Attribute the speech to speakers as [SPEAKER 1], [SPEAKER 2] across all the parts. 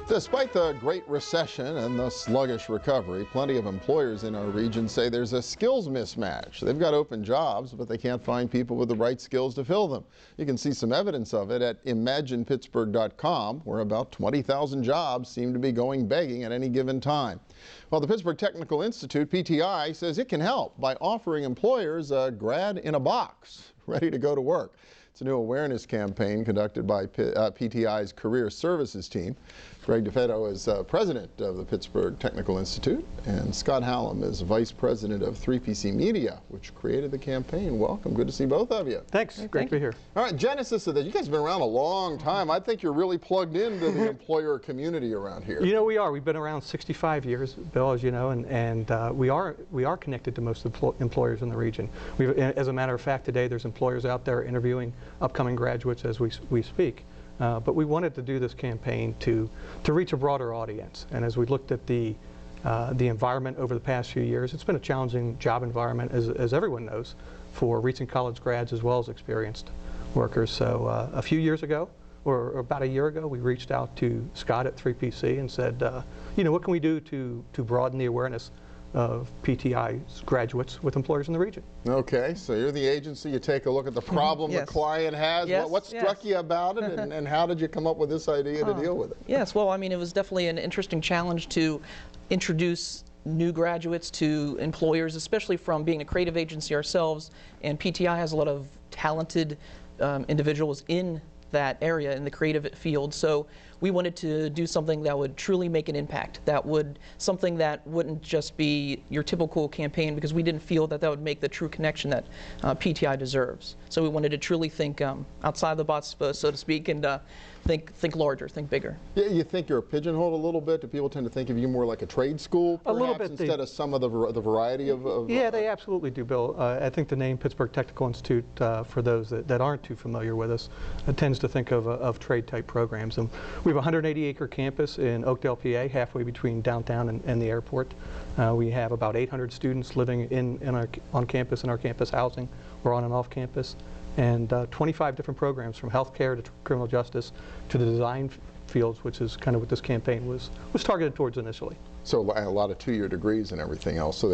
[SPEAKER 1] Despite the Great Recession and the sluggish recovery, plenty of employers in our region say there's a skills mismatch. They've got open jobs, but they can't find people with the right skills to fill them. You can see some evidence of it at imaginepittsburgh.com, where about 20,000 jobs seem to be going begging at any given time. Well, the Pittsburgh Technical Institute, PTI, says it can help by offering employers a grad in a box, ready to go to work. It's a new awareness campaign conducted by PTI's Career Services team. Greg DeFeo is president of the Pittsburgh Technical Institute, and Scott Hallam is vice president of 3PC Media, which created the campaign. Welcome. Good to see both of you.
[SPEAKER 2] Thanks. Great to be here.
[SPEAKER 1] All right, genesis of this. You guys have been around a long time. I think you're really plugged into the employer community around here.
[SPEAKER 2] You know, we are. We've been around 65 years, Bill, as you know, and we are connected to most employers in the region. As a matter of fact, today there's employers out there interviewing upcoming graduates as we speak. But we wanted to do this campaign to reach a broader audience. And as we looked at the environment over the past few years, it's been a challenging job environment, as everyone knows, for recent college grads as well as experienced workers. So a few years ago, or about a year ago, we reached out to Scott at 3PC and said, you know, what can we do to broaden the awareness of PTI's graduates with employers in the region.
[SPEAKER 1] Okay, so you're the agency. You take a look at the problem the client has.
[SPEAKER 3] Yes,
[SPEAKER 1] what struck you about it, and how did you come up with this idea to deal with it?
[SPEAKER 3] Yes, well, I mean, it was definitely an interesting challenge to introduce new graduates to employers, especially from being a creative agency ourselves, and PTI has a lot of talented individuals in that area in the creative field. So we wanted to do something that would truly make an impact, something that wouldn't just be your typical campaign, because we didn't feel that would make the true connection that PTI deserves. So we wanted to truly think outside the box, so to speak, and think larger, think bigger.
[SPEAKER 1] Yeah, you think you're pigeonholed a little bit? Do people tend to think of you more like a trade school, perhaps,
[SPEAKER 2] a little bit,
[SPEAKER 1] instead of some of the variety of
[SPEAKER 2] yeah, they absolutely do, Bill. I think the name Pittsburgh Technical Institute, for those that aren't too familiar with us, tends to think of trade-type programs. And we have a 180-acre campus in Oakdale, PA, halfway between downtown and the airport. We have about 800 students living on campus in our campus housing, or on and off campus, and 25 different programs, from healthcare to criminal justice to the design fields, which is kind of what this campaign was targeted towards initially. So
[SPEAKER 1] a lot of two-year degrees and everything else. So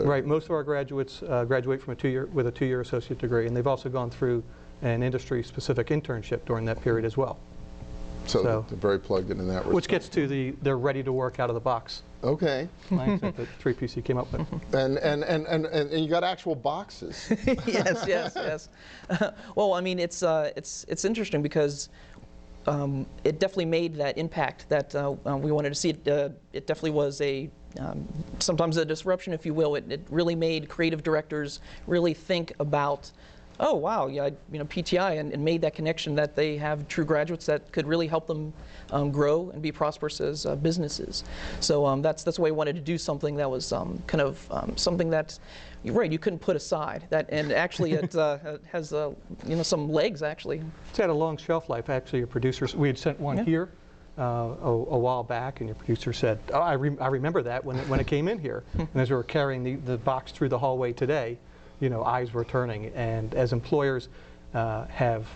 [SPEAKER 2] right. Most of our graduates graduate from with a two-year associate degree, and they've also gone through an industry-specific internship during that period as well.
[SPEAKER 1] So they're very plugged in that respect.
[SPEAKER 2] Which gets to they're ready to work out of the box.
[SPEAKER 1] Okay.
[SPEAKER 2] Mindset that 3PC came up with.
[SPEAKER 1] And you got actual boxes.
[SPEAKER 3] Yes. Well, I mean, it's interesting because it definitely made that impact that we wanted to see. It definitely was sometimes a disruption, if you will. It really made creative directors really think about, oh wow, yeah, you know, PTI, and made that connection that they have true graduates that could really help them grow and be prosperous as businesses. So that's why I wanted to do something that was kind of something that, you're right, you couldn't put aside. And actually, it has you know, some legs actually.
[SPEAKER 2] It's had a long shelf life. Actually, your producers, we had sent one here a while back, and your producer said, "Oh, I remember that when it came in here." And as we were carrying the box through the hallway today, you know, eyes were turning. And as employers have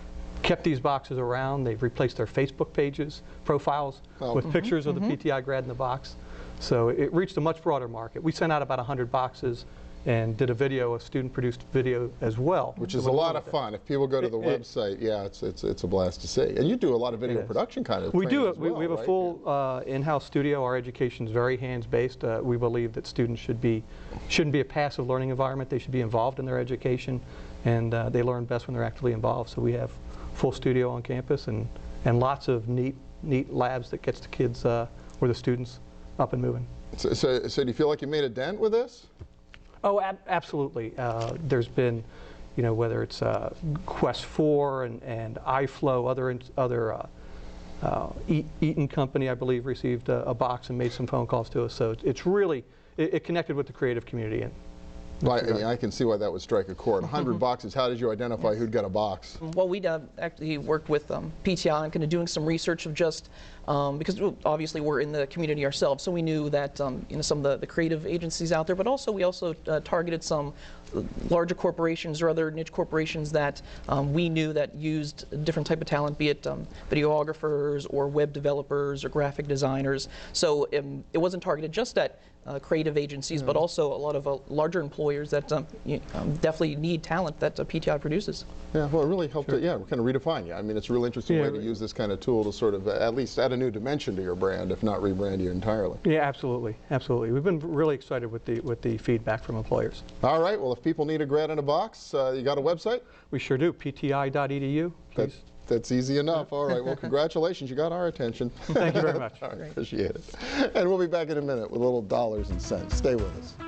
[SPEAKER 2] kept these boxes around, they've replaced their Facebook pages, profiles with pictures of the PTI grad in the box. So it reached a much broader market. We sent out about 100 boxes and did a student-produced video as well.
[SPEAKER 1] Which is a lot of fun. If people go to the website, yeah, it's a blast to see. And you do a lot of video production kind of thing.
[SPEAKER 2] We do. We have a full in-house studio. Our education is very hands-based. We believe that students shouldn't be a passive learning environment. They should be involved in their education, and they learn best when they're actively involved. So we have full studio on campus and lots of neat labs that gets the kids or the students up and moving.
[SPEAKER 1] So do you feel like you made a dent with this?
[SPEAKER 2] Oh, absolutely. There's been, you know, whether it's Quest 4 and iFlow, other Eaton Company, I believe, received a box and made some phone calls to us. So it's really, it connected with the creative community.
[SPEAKER 1] I can see why that would strike a chord. 100 boxes. How did you identify who'd got a box?
[SPEAKER 3] Well, we actually worked with PTI on kind of doing some research of just because obviously we're in the community ourselves, so we knew that some of the creative agencies out there, but also we also targeted some larger corporations or other niche corporations that we knew that used a different type of talent, be it videographers or web developers or graphic designers. So it wasn't targeted just at creative agencies, but also a lot of larger employers that definitely need talent that PTI produces.
[SPEAKER 1] Yeah, well, it really helped to, kind of redefine you. I mean, it's a real interesting way to use this kind of tool to sort of at least add a new dimension to your brand, if not rebrand you entirely.
[SPEAKER 2] Yeah, absolutely, absolutely. We've been really excited with the feedback from employers.
[SPEAKER 1] All right, well, if people need a grad in a box, you got a website?
[SPEAKER 2] We sure do, pti.edu, please.
[SPEAKER 1] That's easy enough. All right, well, congratulations. You got our attention.
[SPEAKER 2] Thank you very much.
[SPEAKER 1] All right, appreciate it. And we'll be back in a minute with a little dollars and cents. Stay with us.